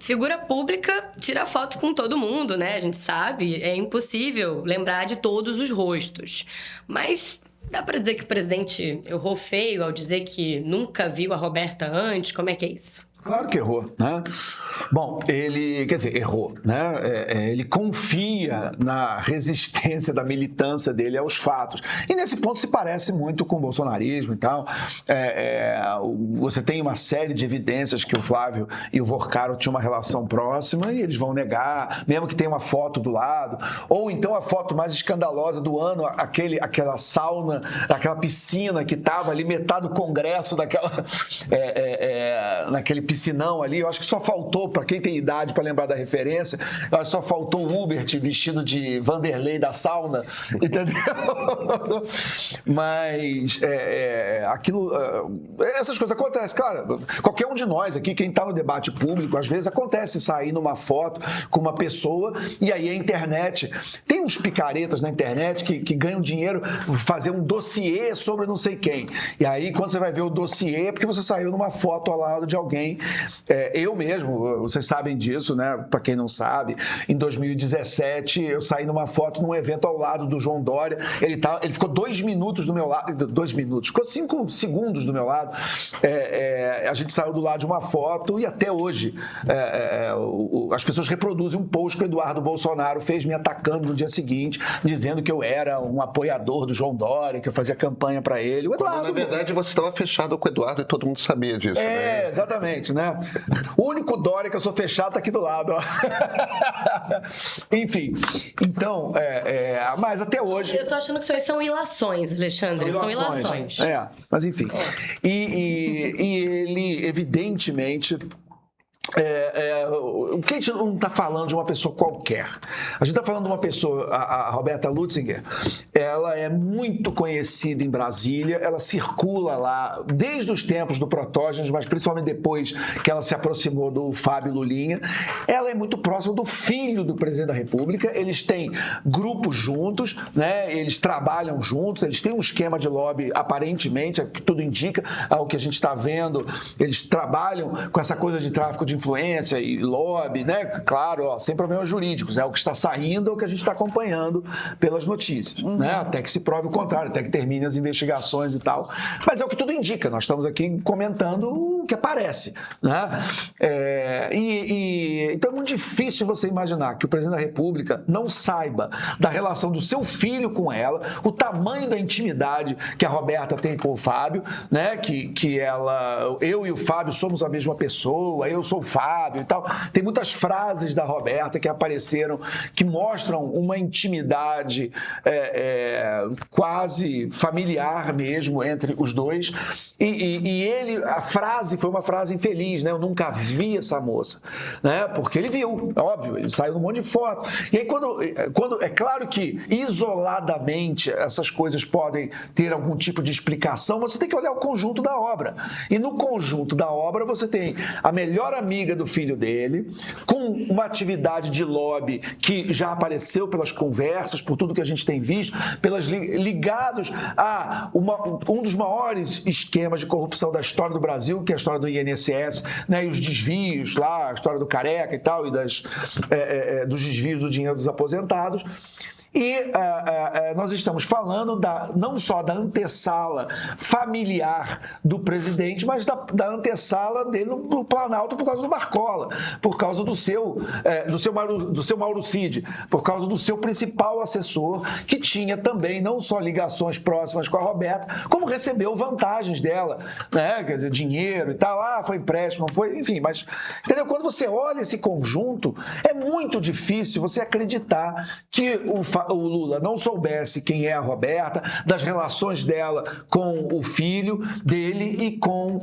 figura pública tira foto com todo mundo, né? A gente sabe, é impossível lembrar de todos os rostos. Mas dá pra dizer que o presidente errou feio ao dizer que nunca viu a Roberta antes? Como é que é isso? Claro que errou, né? Bom, ele, quer dizer, errou, né? Ele confia na resistência da militância dele aos fatos. E nesse ponto se parece muito com o bolsonarismo e tal. Você tem uma série de evidências que o Flávio e o Vorcaro tinham uma relação próxima e eles vão negar, mesmo que tenha uma foto do lado. Ou então a foto mais escandalosa do ano, aquela sauna, aquela piscina que estava ali, metade do congresso naquele piscinão ali. Eu acho que só faltou, para quem tem idade para lembrar da referência, eu acho que só faltou o Hubert vestido de Vanderlei da sauna, entendeu? Mas essas coisas acontecem, claro. Qualquer um de nós aqui, quem está no debate público, às vezes acontece sair numa foto com uma pessoa e aí a internet, tem uns picaretas na internet que ganham dinheiro fazer um dossiê sobre não sei quem. E aí quando você vai ver o dossiê é porque você saiu numa foto ao lado de alguém. Eu mesmo, vocês sabem disso, né? Para quem não sabe, em 2017 eu saí numa foto num evento ao lado do João Dória. Ele ficou 2 minutos do meu lado, 2 minutos, ficou 5 segundos do meu lado. A gente saiu do lado de uma foto e até hoje as pessoas reproduzem um post que o Eduardo Bolsonaro fez me atacando no dia seguinte, dizendo que eu era um apoiador do João Dória, que eu fazia campanha para ele. O Eduardo, na verdade, você estava fechado com o Eduardo e todo mundo sabia disso. Né? Exatamente, né? O único Dória que eu sou fechado tá aqui do lado, ó. Enfim, então, mas até hoje... Eu tô achando que isso aí são ilações, Alexandre. São ilações. Mas enfim. E ele, evidentemente... o que a gente não está falando de uma pessoa qualquer. A gente está falando de uma pessoa, a Roberta Lutzinger, ela é muito conhecida em Brasília, ela circula lá desde os tempos do Protógenes, mas principalmente depois que ela se aproximou do Fábio Lulinha. Ela é muito próxima do filho do presidente da República, eles têm grupos juntos, né? Eles trabalham juntos, eles têm um esquema de lobby, aparentemente, que tudo indica ao que a gente está vendo, eles trabalham com essa coisa de tráfico de influência e lobby, né? Claro, sem problemas jurídicos. O que está saindo é o que a gente está acompanhando pelas notícias, né? Até que se prove o contrário, até que termine as investigações e tal. Mas é o que tudo indica. Nós estamos aqui comentando o que aparece, né? Então é muito difícil você imaginar que o presidente da República não saiba da relação do seu filho com ela, o tamanho da intimidade que a Roberta tem com o Fábio, né? Que eu e o Fábio somos a mesma pessoa, eu sou o Fábio e tal. Tem muitas frases da Roberta que apareceram que mostram uma intimidade quase familiar mesmo entre os dois. A frase foi uma frase infeliz, né? Eu nunca vi essa moça, né? Porque ele viu, óbvio, ele saiu num monte de foto. E aí quando é claro que isoladamente essas coisas podem ter algum tipo de explicação, você tem que olhar o conjunto da obra. E no conjunto da obra você tem a melhor amiga do filho dele, com uma atividade de lobby que já apareceu pelas conversas, por tudo que a gente tem visto, ligados a um dos maiores esquemas de corrupção da história do Brasil, que é a história do INSS, né, e os desvios lá, a história do Careca e tal, e dos desvios do dinheiro dos aposentados. E nós estamos falando não só da antessala familiar do presidente, mas da antessala dele no Planalto por causa do Marcola, por causa do seu Mauro Cid, por causa do seu principal assessor, que tinha também não só ligações próximas com a Roberta, como recebeu vantagens dela, né? Quer dizer, dinheiro e tal, foi empréstimo, não foi, enfim, mas entendeu? Quando você olha esse conjunto, é muito difícil você acreditar que o Lula não soubesse quem é a Roberta, das relações dela com o filho dele e com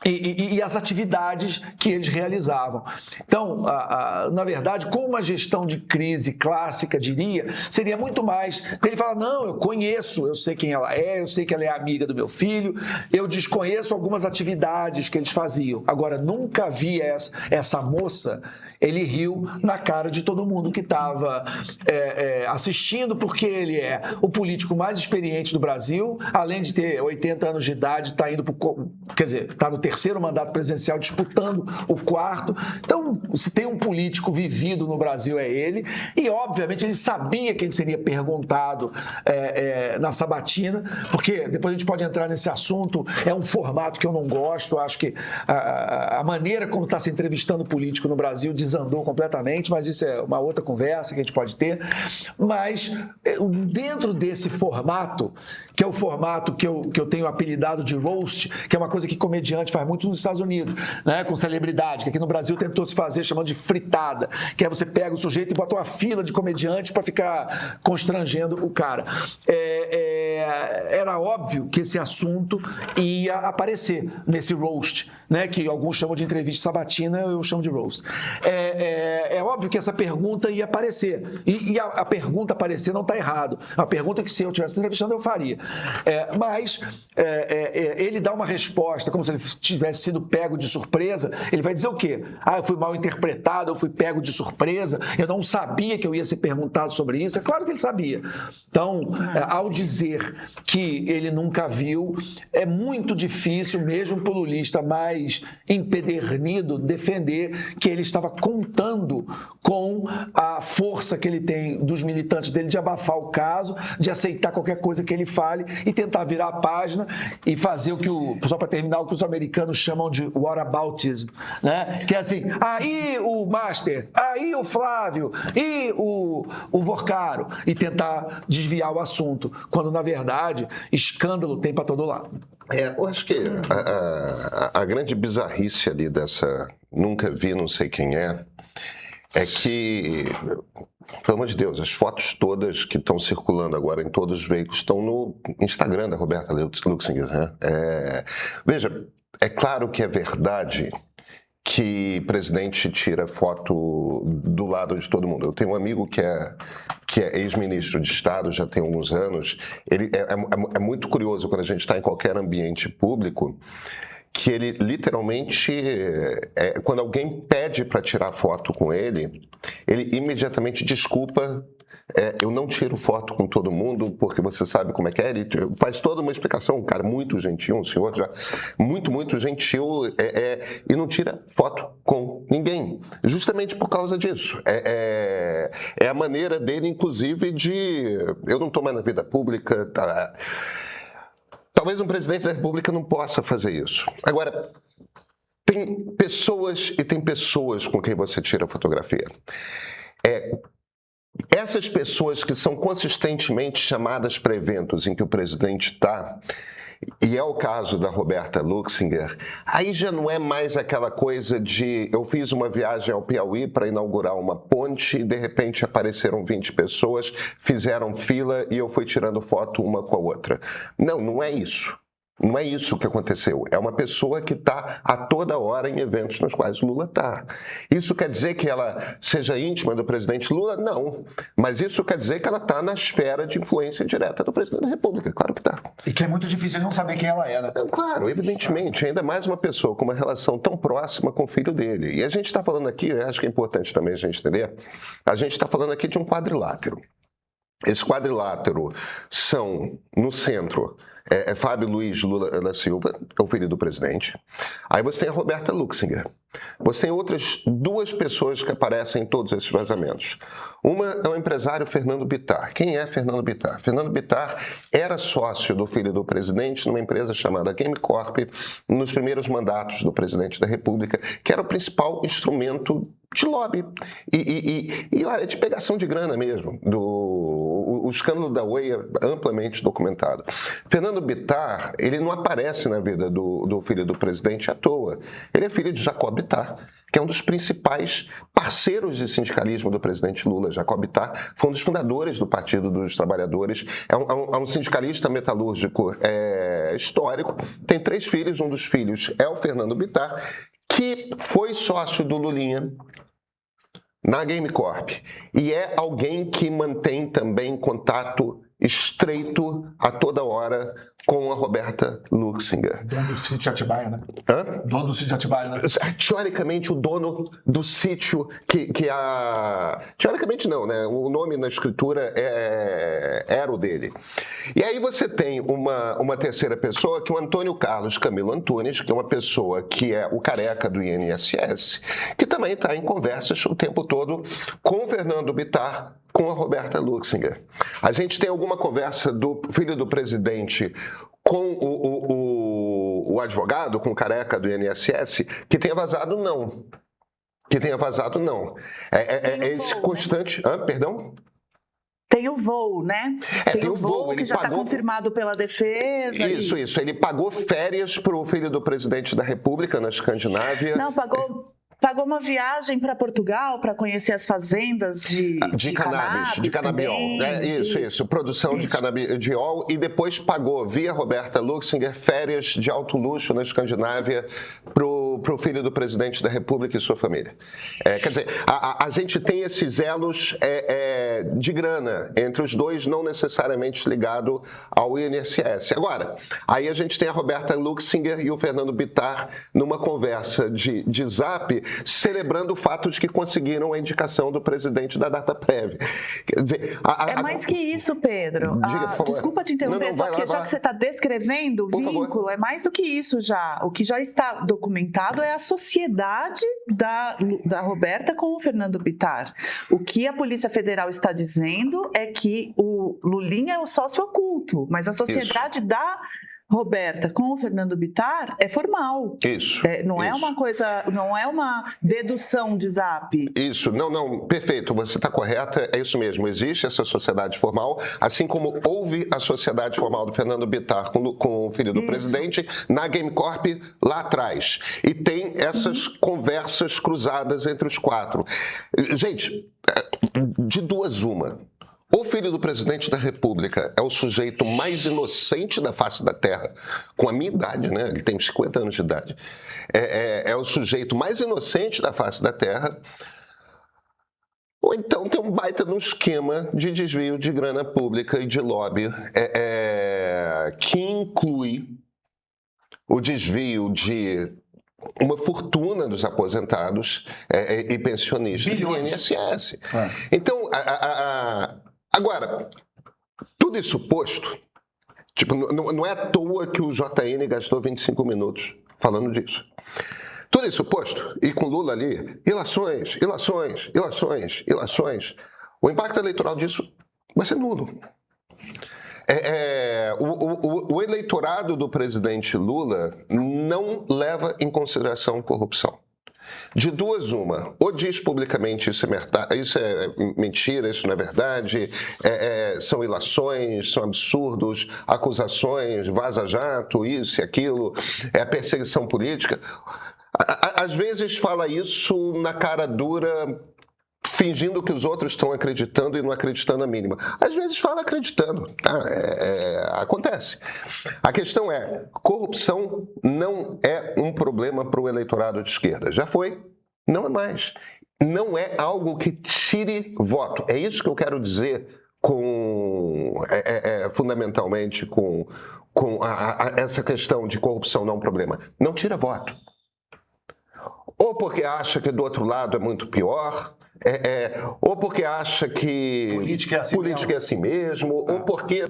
e as atividades que eles realizavam. Então, na verdade, com uma gestão de crise clássica, diria, seria muito mais... Ele fala, não, eu conheço, eu sei quem ela é, eu sei que ela é amiga do meu filho, eu desconheço algumas atividades que eles faziam. Agora, nunca vi essa moça... Ele riu na cara de todo mundo que estava assistindo, porque ele é o político mais experiente do Brasil, além de ter 80 anos de idade, está no terceiro mandato presidencial, disputando o quarto. Então, se tem um político vivido no Brasil, é ele. E, obviamente, ele sabia que ele seria perguntado na sabatina, porque depois a gente pode entrar nesse assunto. É um formato que eu não gosto. Acho que a maneira como está se entrevistando político no Brasil desandou completamente, mas isso é uma outra conversa que a gente pode ter. Mas, dentro desse formato, que é o formato que eu tenho apelidado de roast, que é uma coisa que comediante faz muito nos Estados Unidos, né, com celebridade, que aqui no Brasil tentou se fazer chamando de fritada, que é você pega o sujeito e bota uma fila de comediantes para ficar constrangendo o cara. Era óbvio que esse assunto ia aparecer nesse roast, né, que alguns chamam de entrevista sabatina, eu chamo de roast. É óbvio que essa pergunta ia aparecer, e a pergunta aparecer não está errado. A pergunta que, se eu estivesse entrevistando, eu faria. Mas ele dá uma resposta como se ele tivesse sido pego de surpresa. Ele vai dizer o quê? Eu fui mal interpretado, eu fui pego de surpresa, eu não sabia que eu ia ser perguntado sobre isso. É claro que ele sabia. Então, ao dizer que ele nunca viu, é muito difícil, mesmo para o lulista mais empedernido, defender que ele estava contando com a força que ele tem dos militantes dele de abafar o caso, de aceitar qualquer coisa que ele fale e tentar virar a página e fazer o que só para terminar, o que os americanos chamam de whataboutism, né? Que é assim, aí o Master, aí o Flávio, e o Vorcaro, e tentar desviar o assunto, quando na verdade escândalo tem para todo lado. Eu acho que a grande bizarrice ali dessa nunca vi, não sei quem é que, pelo amor de Deus, as fotos todas que estão circulando agora em todos os veículos estão no Instagram da Roberta Luxinger, né? Veja, é claro que é verdade que presidente tira foto do lado de todo mundo. Eu tenho um amigo que é ex-ministro de Estado, já tem alguns anos. Ele é muito curioso quando a gente está em qualquer ambiente público, que ele literalmente, quando alguém pede para tirar foto com ele imediatamente desculpa. Eu não tiro foto com todo mundo, porque você sabe como é que é. Ele faz toda uma explicação, um cara muito gentil, um senhor já muito gentil, e não tira foto com ninguém, justamente por causa disso. É a maneira dele, inclusive, de... Eu não estou mais na vida pública, tá? Talvez um presidente da República não possa fazer isso. Agora, tem pessoas e tem pessoas com quem você tira fotografia. Essas pessoas que são consistentemente chamadas para eventos em que o presidente está, e é o caso da Roberta Luxinger, aí já não é mais aquela coisa de eu fiz uma viagem ao Piauí para inaugurar uma ponte e de repente apareceram 20 pessoas, fizeram fila e eu fui tirando foto uma com a outra. Não é isso. Não é isso que aconteceu. É uma pessoa que está a toda hora em eventos nos quais Lula está. Isso quer dizer que ela seja íntima do presidente Lula? Não. Mas isso quer dizer que ela está na esfera de influência direta do presidente da República. Claro que está. E que é muito difícil não saber quem ela é, né? Claro, evidentemente. Ainda mais uma pessoa com uma relação tão próxima com o filho dele. E a gente está falando aqui, eu acho que é importante também a gente entender, a gente está falando aqui de um quadrilátero. Esse quadrilátero são, no centro... Fábio Luiz Lula da Silva, o filho do presidente. Aí você tem a Roberta Luxinger. Você tem outras duas pessoas que aparecem em todos esses vazamentos. Uma é o empresário Fernando Bittar. Quem é Fernando Bittar? Fernando Bittar era sócio do filho do presidente numa empresa chamada Game Corp nos primeiros mandatos do presidente da República, que era o principal instrumento de lobby e olha, de pegação de grana mesmo. O escândalo da Oi é amplamente documentado. Fernando Bittar, ele não aparece na vida do filho do presidente à toa. Ele é filho de Jacob Bittar, que é um dos principais parceiros de sindicalismo do presidente Lula. Jacob Bittar foi um dos fundadores do Partido dos Trabalhadores, é um sindicalista metalúrgico histórico, tem 3 filhos, um dos filhos é o Fernando Bittar, que foi sócio do Lulinha na Game Corp e é alguém que mantém também contato estreito a toda hora com a Roberta Luxinger. Dono do sítio Atibaia, né? Hã? Dono do sítio Atibaia, né? Teoricamente, o dono do sítio que a... Teoricamente não, né? O nome na escritura era o dele. E aí você tem uma terceira pessoa, que é o Antônio Carlos Camilo Antunes, que é uma pessoa que é o careca do INSS, que também está em conversas o tempo todo com o Fernando Bittar, com a Roberta Luxinger. A gente tem alguma conversa do filho do presidente com o advogado, com o careca do INSS, que tenha vazado, não. Que tenha vazado, não. É esse constante... Perdão? Tem o voo, né? Tem o voo. Que já está confirmado pela defesa. Isso. Ele pagou férias para o filho do presidente da República na Escandinávia. Não, pagou uma viagem para Portugal para conhecer as fazendas de cannabis, de canabiol. Né? Isso. Produção de canabiol. E depois pagou, via Roberta Luxinger, férias de alto luxo na Escandinávia para o filho do presidente da República e sua família. Quer dizer, a gente tem esses elos de grana entre os dois, não necessariamente ligado ao INSS. Agora, aí a gente tem a Roberta Luxinger e o Fernando Bittar numa conversa de zap, celebrando o fato de que conseguiram a indicação do presidente da data prévia. Quer dizer, mais que isso, Pedro. Diga, por favor. Desculpa te interromper, Vai lá. já que você está descrevendo o vínculo, favor. É mais do que isso já. O que já está documentado é a sociedade da Roberta com o Fernando Bittar. O que a Polícia Federal está dizendo é que o Lulinha é o sócio oculto, mas a sociedade da Roberta com o Fernando Bittar é formal. Isso. Não é uma coisa, não é uma dedução de zap. Isso, não, perfeito, você está correta, é isso mesmo, existe essa sociedade formal, assim como houve a sociedade formal do Fernando Bittar com o filho do presidente na Game Corp lá atrás. E tem essas conversas cruzadas entre os quatro. Gente, de duas uma. O filho do presidente da República é o sujeito mais inocente da face da Terra, com a minha idade, né? Ele tem 50 anos de idade. É o sujeito mais inocente da face da Terra, ou então tem um baita de um esquema de desvio de grana pública e de lobby, que inclui o desvio de uma fortuna dos aposentados e pensionistas do INSS. Então, agora, tudo isso posto, não é à toa que o JN gastou 25 minutos falando disso. Tudo isso posto, e com Lula ali, ilações, o impacto eleitoral disso vai ser nulo. O eleitorado do presidente Lula não leva em consideração corrupção. De duas uma, ou diz publicamente isso é mentira, isso não é verdade, são ilações, são absurdos, acusações, vaza-jato, isso e aquilo, é perseguição política. Às vezes fala isso na cara dura, fingindo que os outros estão acreditando e não acreditando a mínima. Às vezes fala acreditando. Acontece. A questão é, corrupção não é um problema para o eleitorado de esquerda. Já foi, não é mais. Não é algo que tire voto. É isso que eu quero dizer fundamentalmente com essa questão de corrupção não é um problema. Não tira voto. Ou porque acha que do outro lado é muito pior, ou porque acha que política é assim mesmo, ou porque...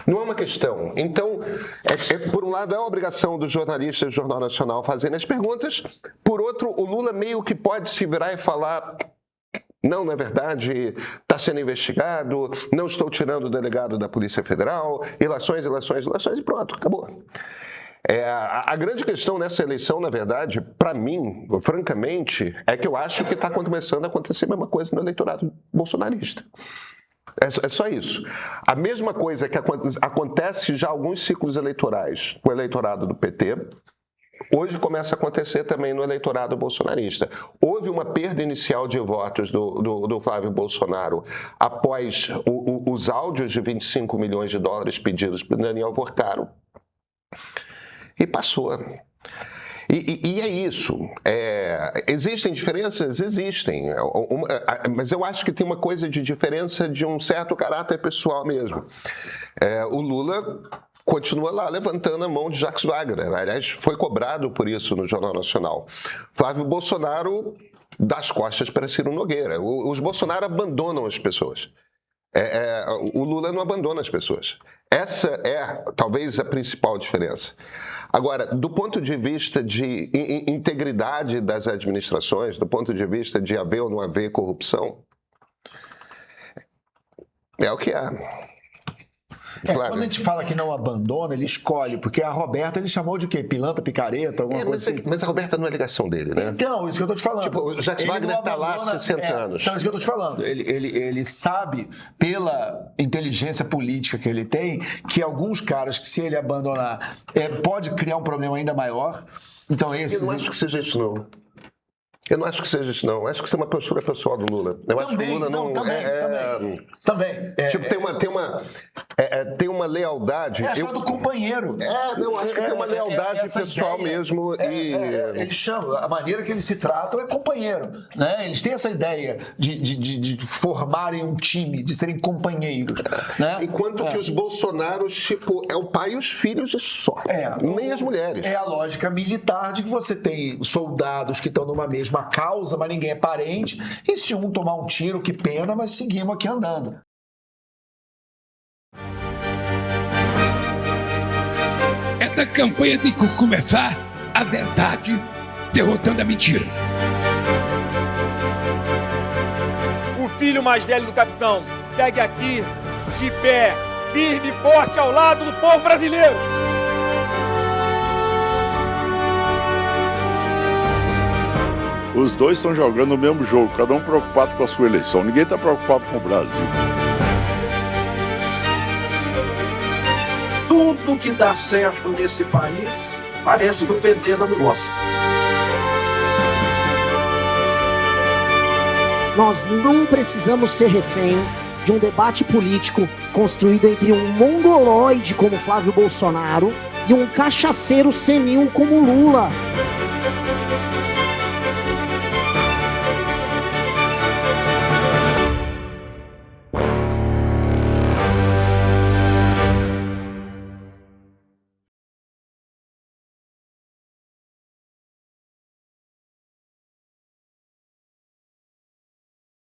Não é uma questão. Então, por um lado, é a obrigação dos jornalistas do Jornal Nacional fazerem as perguntas, por outro, o Lula meio que pode se virar e falar... Não é verdade, está sendo investigado, não estou tirando o delegado da Polícia Federal, ilações e pronto, acabou. A grande questão nessa eleição, na verdade, para mim, francamente, é que eu acho que está começando a acontecer a mesma coisa no eleitorado bolsonarista. É só isso. A mesma coisa que acontece já em alguns ciclos eleitorais com o eleitorado do PT, hoje começa a acontecer também no eleitorado bolsonarista. Houve uma perda inicial de votos do Flávio Bolsonaro após os áudios de 25 milhões de dólares pedidos por Daniel Vorcaro. E passou. E é isso. Existem diferenças? Existem. Mas eu acho que tem uma coisa de diferença de um certo caráter pessoal mesmo. O Lula continua lá levantando a mão de Jacques Wagner. Aliás, foi cobrado por isso no Jornal Nacional. Flávio Bolsonaro dá as costas para Ciro Nogueira. Os Bolsonaro abandonam as pessoas. O Lula não abandona as pessoas. Essa é, talvez, a principal diferença. Agora, do ponto de vista de integridade das administrações, do ponto de vista de haver ou não haver corrupção, é o que é. Claro. Quando a gente fala que não abandona, ele escolhe, porque a Roberta ele chamou de quê? Pilantra, picareta, alguma coisa assim. Mas a Roberta não é ligação dele, né? Então, isso que eu tô te falando. Tipo, o Jacques Wagner está lá há 60 anos. Então, isso que eu tô te falando. Ele sabe, pela inteligência política que ele tem, que alguns caras que se ele abandonar, pode criar um problema ainda maior. Então, esse. Eu não acho que seja isso, não. Eu não acho que seja isso, não. Acho que isso é uma postura pessoal do Lula. Eu acho que o Lula não... Também. Tipo, tem uma lealdade... É a história do companheiro. Não, acho que tem uma lealdade pessoal ideia, mesmo. Eles chamam, a maneira que eles se tratam é companheiro. Né? Eles têm essa ideia de formarem um time, de serem companheiros. Né? Enquanto que os Bolsonaros, tipo, é o pai e os filhos e só. Nem as mulheres. É a lógica militar de que você tem soldados que estão numa mesma causa, mas ninguém é parente, e se um tomar um tiro, que pena, mas seguimos aqui andando. Essa campanha tem que começar a verdade derrotando a mentira. O filho mais velho do capitão segue aqui, de pé, firme e forte ao lado do povo brasileiro. Os dois estão jogando o mesmo jogo, cada um preocupado com a sua eleição. Ninguém está preocupado com o Brasil. Tudo que dá certo nesse país parece que o PT não gosta. Nós não precisamos ser refém de um debate político construído entre um mongoloide como Flávio Bolsonaro e um cachaceiro senil como Lula.